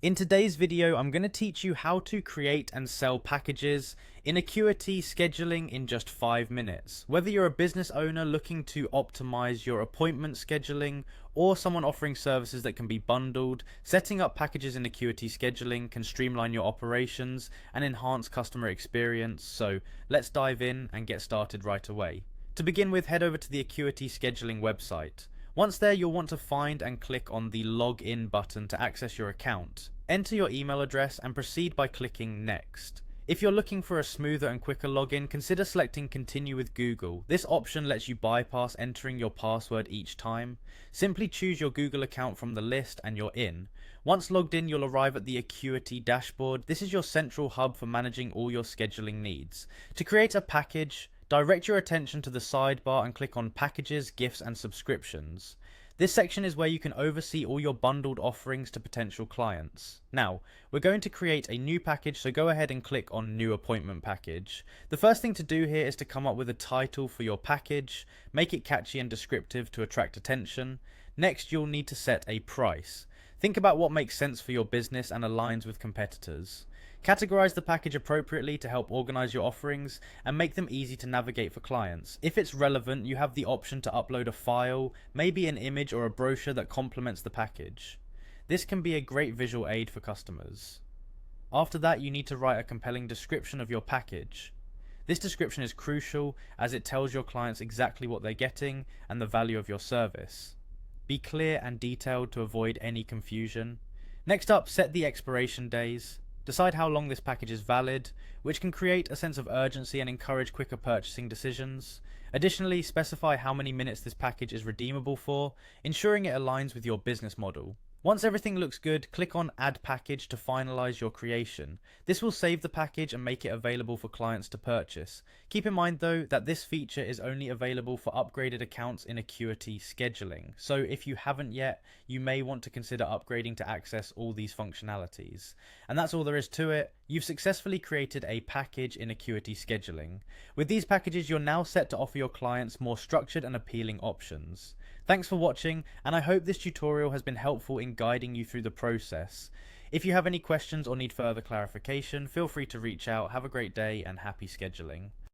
In today's video, I'm going to teach you how to create and sell packages in Acuity scheduling in just 5 minutes. Whether you're a business owner looking to optimize your appointment scheduling or someone offering services that can be bundled, setting up packages in Acuity scheduling can streamline your operations and enhance customer experience. So let's dive in and get started right away. To begin with, head over to the Acuity scheduling website. Once there, you'll want to find and click on the Login button to access your account. Enter your email address and proceed by clicking Next. If you're looking for a smoother and quicker login, consider selecting Continue with Google. This option lets you bypass entering your password each time. Simply choose your Google account from the list and you're in. Once logged in, you'll arrive at the Acuity dashboard. This is your central hub for managing all your scheduling needs. To create a package, direct your attention to the sidebar and click on Packages, Gifts and Subscriptions. This section is where you can oversee all your bundled offerings to potential clients. Now, we're going to create a new package, so go ahead and click on New Appointment Package. The first thing to do here is to come up with a title for your package, make it catchy and descriptive to attract attention. Next, you'll need to set a price. Think about what makes sense for your business and aligns with competitors. Categorize the package appropriately to help organize your offerings and make them easy to navigate for clients. If it's relevant, you have the option to upload a file, maybe an image or a brochure that complements the package. This can be a great visual aid for customers. After that, you need to write a compelling description of your package. This description is crucial as it tells your clients exactly what they're getting and the value of your service. Be clear and detailed to avoid any confusion. Next up, set the expiration days. Decide how long this package is valid, which can create a sense of urgency and encourage quicker purchasing decisions. Additionally, specify how many minutes this package is redeemable for, ensuring it aligns with your business model. Once everything looks good, click on Add Package to finalize your creation. This will save the package and make it available for clients to purchase. Keep in mind though that this feature is only available for upgraded accounts in Acuity scheduling. So if you haven't yet, you may want to consider upgrading to access all these functionalities. And that's all there is to it. You've successfully created a package in Acuity scheduling. With these packages, you're now set to offer your clients more structured and appealing options. Thanks for watching, and I hope this tutorial has been helpful in guiding you through the process. If you have any questions or need further clarification, feel free to reach out. Have a great day and happy scheduling.